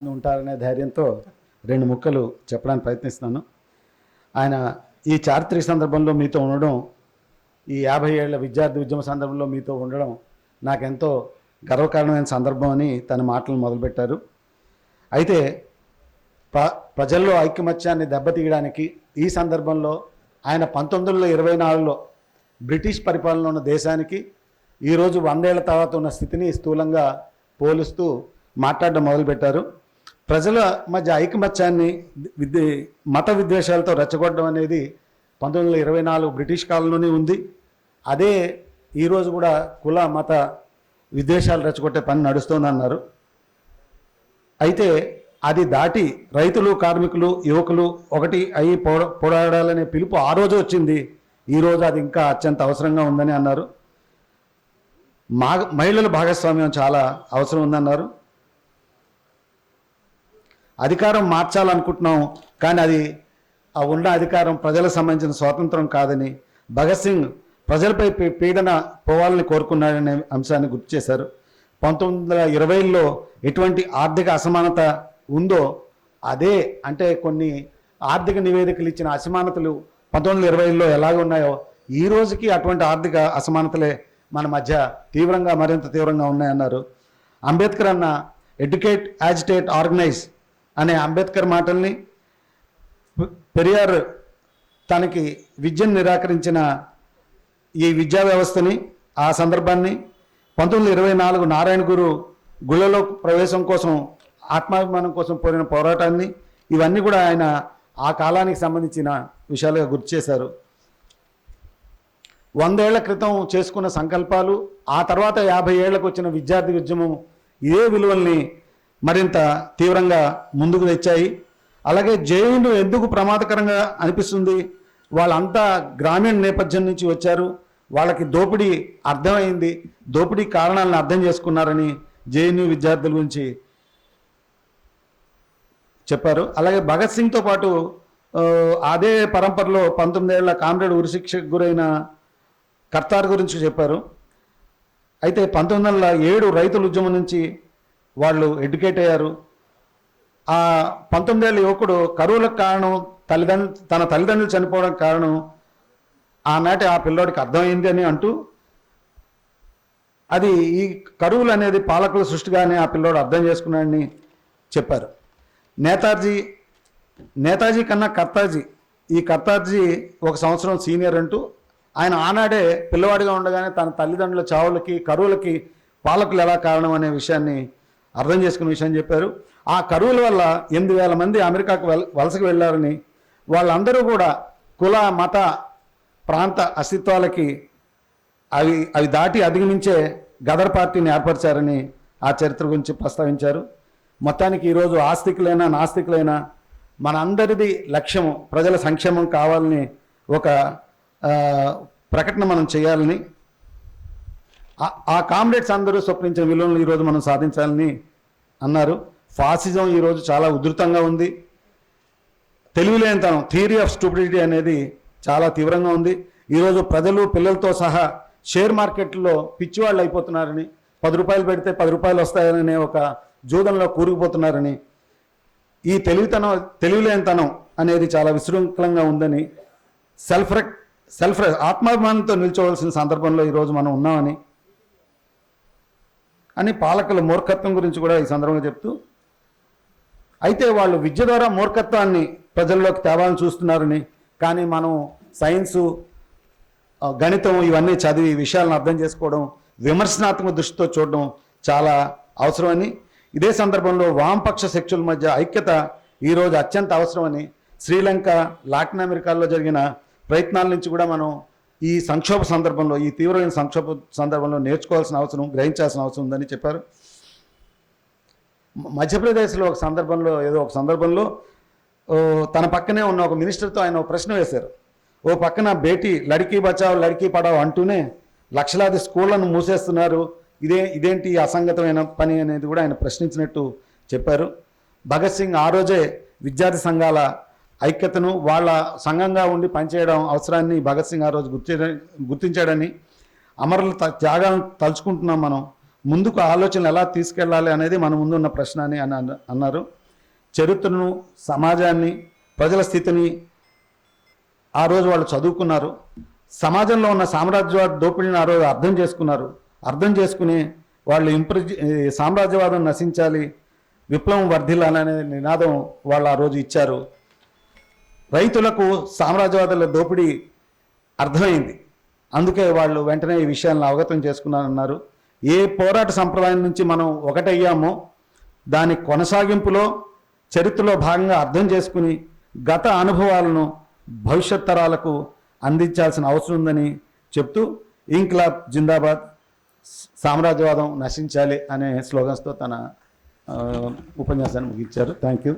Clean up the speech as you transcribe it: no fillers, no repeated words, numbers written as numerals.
ఉంటారనే ధైర్యంతో రెండు ముక్కలు చెప్పడానికి ప్రయత్నిస్తున్నాను. ఆయన ఈ చారిత్రక సందర్భంలో మీతో ఉండడం, ఈ 50 ఏళ్ల విద్యార్థి ఉద్యమ సందర్భంలో మీతో ఉండడం నాకెంతో గర్వకారణమైన సందర్భం అని తన మాటలు మొదలుపెట్టారు. అయితే ప్రజల్లో ఐకమత్యాన్ని దెబ్బతీయడానికి ఈ సందర్భంలో ఆయన 1924లో బ్రిటిష్ పరిపాలన ఉన్న దేశానికి ఈరోజు 100 ఏళ్ల తర్వాత ఉన్న స్థితిని స్థూలంగా పోలుస్తూ మాట్లాడడం మొదలుపెట్టారు. ప్రజల మధ్య ఐకమత్యాన్ని మత విద్వేషాలతో రెచ్చగొట్టడం అనేది 1924 బ్రిటిష్ కాలంలోనే ఉంది. అదే ఈరోజు కూడా కుల మత విద్వేషాలు రెచ్చగొట్టే పని నడుస్తోందన్నారు. అయితే అది దాటి రైతులు, కార్మికులు, యువకులు ఒకటి అయి పోరాడాలనే పిలుపు ఆ రోజు వచ్చింది. ఈరోజు అది ఇంకా అత్యంత అవసరంగా ఉందని అన్నారు. మహిళల భాగస్వామ్యం చాలా అవసరం ఉందన్నారు. అధికారం మార్చాలనుకుంటున్నాం, కానీ అది ఉన్న అధికారం ప్రజలకు సంబంధించిన స్వాతంత్రం కాదని, భగత్ సింగ్ ప్రజలపై పీడన పోవాలని కోరుకున్నాడనే అంశాన్ని గుర్తు చేశారు. 1920లో ఎటువంటి ఆర్థిక అసమానత ఉందో అదే, అంటే కొన్ని ఆర్థిక నివేదికలు ఇచ్చిన అసమానతలు 1920లో ఎలాగ ఉన్నాయో ఈ రోజుకి అటువంటి ఆర్థిక అసమానతలే మన మధ్య మరింత తీవ్రంగా ఉన్నాయన్నారు. అంబేద్కర్ అన్న ఎడ్యుకేట్, యాజిటేట్, ఆర్గనైజ్ అనే అంబేద్కర్ మాటల్ని, పెరియార్ తనకి విద్యను నిరాకరించిన ఈ విద్యా వ్యవస్థని, ఆ సందర్భాన్ని, 1924 నారాయణ గురు గుళ్ళలో ప్రవేశం కోసం, ఆత్మాభిమానం కోసం పోరిన పోరాటాన్ని, ఇవన్నీ కూడా ఆయన ఆ కాలానికి సంబంధించిన విషయాలుగా గుర్తు చేశారు. 100 ఏళ్ల క్రితం చేసుకున్న సంకల్పాలు, ఆ తర్వాత 50 ఏళ్లకు వచ్చిన విద్యార్థి ఉద్యమం ఇదే విలువల్ని మరింత తీవ్రంగా ముందుకు తెచ్చాయి. అలాగే జైలు ఎందుకు ప్రమాదకరంగా అనిపిస్తుంది, వాళ్ళంతా గ్రామీణ నేపథ్యం నుంచి వచ్చారు, వాళ్ళకి దోపిడీ అర్థమైంది, దోపిడీ కారణాలను అర్థం చేసుకున్నారని జేఎన్యూ విద్యార్థుల గురించి చెప్పారు. అలాగే భగత్ సింగ్తో పాటు అదే పరంపరలో 19 ఏళ్ల కామ్రేడ్ ఉరిశిక్షకు గురైన కర్తార్ గురించి చెప్పారు. అయితే 1907 రైతుల ఉద్యమం నుంచి వాళ్ళు ఎడ్యుకేట్ అయ్యారు. ఆ 19 ఏళ్ల యువకుడు కరువులకు కారణం తన తల్లిదండ్రులు చనిపోవడం కారణం ఆనాటి ఆ పిల్లోడికి అర్థమైంది అని అంటూ, అది ఈ కరువులు అనేది పాలకుల సృష్టిగానే ఆ పిల్లోడు అర్థం చేసుకున్నాడని చెప్పారు. నేతాజీ కన్నా కర్తార్జీ 1 సంవత్సరం సీనియర్ అంటూ, ఆయన ఆనాడే పిల్లవాడిగా ఉండగానే తన తల్లిదండ్రుల చావులకి, కరువులకి పాలకులు ఎలా కారణం అనే విషయాన్ని అర్థం చేసుకునే విషయం చెప్పారు. ఆ కరువుల వల్ల 8,000 మంది అమెరికాకు వలసకు వెళ్ళారని, వాళ్ళందరూ కూడా కుల, మత, ప్రాంత అస్తిత్వాలకి అవి దాటి అధిగమించే గదర్ పార్టీని ఏర్పరిచారని ఆ చరిత్ర గురించి ప్రస్తావించారు. మొత్తానికి ఈరోజు ఆస్తికులైనా నాస్తికులైనా మన అందరిది లక్ష్యము ప్రజల సంక్షేమం కావాలని ఒక ప్రకటన మనం చేయాలని, ఆ కామ్రేడ్స్ అందరూ స్వప్నించిన విలువలను ఈరోజు మనం సాధించాలని అన్నారు. ఫాసిజం ఈరోజు చాలా ఉధృతంగా ఉంది. తెలివిలేనితనం, థియరీ ఆఫ్ స్టూపిడిటీ అనేది చాలా తీవ్రంగా ఉంది. ఈరోజు ప్రజలు, పిల్లలతో సహా షేర్ మార్కెట్లో పిచ్చివాళ్ళు అయిపోతున్నారని, 10 రూపాయలు పెడితే 10 రూపాయలు వస్తాయనే ఒక జూదంలో కూరుకుపోతున్నారని, ఈ తెలివిలేనితనం అనేది చాలా విశృంఖలంగా ఉందని, ఆత్మాభిమానంతో నిల్చోవలసిన సందర్భంలో ఈరోజు మనం ఉన్నామని పాలకుల మూర్ఖత్వం గురించి కూడా ఈ సందర్భంగా చెప్తూ, అయితే వాళ్ళు విద్య ద్వారా మూర్ఖత్వాన్ని ప్రజల్లోకి తేవాలని చూస్తున్నారని, కానీ మనం సైన్సు, గణితం ఇవన్నీ చదివి విషయాలను అర్థం చేసుకోవడం, విమర్శనాత్మక దృష్టితో చూడడం చాలా అవసరమని, ఇదే సందర్భంలో వామపక్ష శక్తుల మధ్య ఐక్యత ఈరోజు అత్యంత అవసరమని, శ్రీలంక, లాటిన్ అమెరికాలో జరిగిన ప్రయత్నాల నుంచి కూడా మనం ఈ సంక్షోభ సందర్భంలో, ఈ తీవ్రమైన సంక్షోభ సందర్భంలో నేర్చుకోవాల్సిన అవసరం, గ్రహించాల్సిన అవసరం ఉందని చెప్పారు. మధ్యప్రదేశ్లో ఒక సందర్భంలో తన పక్కనే ఉన్న ఒక మినిస్టర్తో ఆయన ఒక ప్రశ్న వేశారు. ఓ పక్కన బేటీ లడ్కీ బచావ్ లడ్కీ పడావ్ అంటూనే లక్షలాది స్కూళ్లను మూసేస్తున్నారు, ఇదేంటి అసంగతమైన పని అనేది కూడా ఆయన ప్రశ్నించినట్టు చెప్పారు. భగత్ సింగ్ ఆ రోజే విద్యార్థి సంఘాల ఐక్యతను, వాళ్ళ సంఘంగా ఉండి పనిచేయడం అవసరాన్ని భగత్ సింగ్ ఆ రోజు గుర్తించాడని, అమరుల త్యాగాలను తలుచుకుంటున్నాం మనం. ముందుకు ఆలోచనలు ఎలా తీసుకెళ్ళాలి అనేది మన ముందున్న ప్రశ్న అని అన్నారు. చరిత్రను, సమాజాన్ని, ప్రజల స్థితిని ఆ రోజు వాళ్ళు చదువుకున్నారు. సమాజంలో ఉన్న సామ్రాజ్యవాద దోపిడీని ఆ రోజు అర్థం చేసుకున్నారు. అర్థం చేసుకుని వాళ్ళు సామ్రాజ్యవాదం నశించాలి, విప్లవం వర్ధిల్లాలనే నినాదం వాళ్ళు ఆ రోజు ఇచ్చారు. రైతులకు సామ్రాజ్యవాదుల దోపిడీ అర్థమైంది. అందుకే వాళ్ళు వెంటనే ఈ విషయాలను అవగతం చేసుకున్నారన్నారు. ఏ పోరాట సంప్రదాయం నుంచి మనం ఒకటయ్యామో దాని కొనసాగింపులో చరిత్రలో భాగంగా అర్థం చేసుకుని గత అనుభవాలను భవిష్యత్ తరాలకు అందించాల్సిన అవసరం ఉందని చెప్తూ ఇంక్లాబ్ జిందాబాద్, సామ్రాజ్యవాదం నశించాలి అనే స్లోగన్స్తో తన ఉపన్యాసాన్ని ముగించారు. Thank you.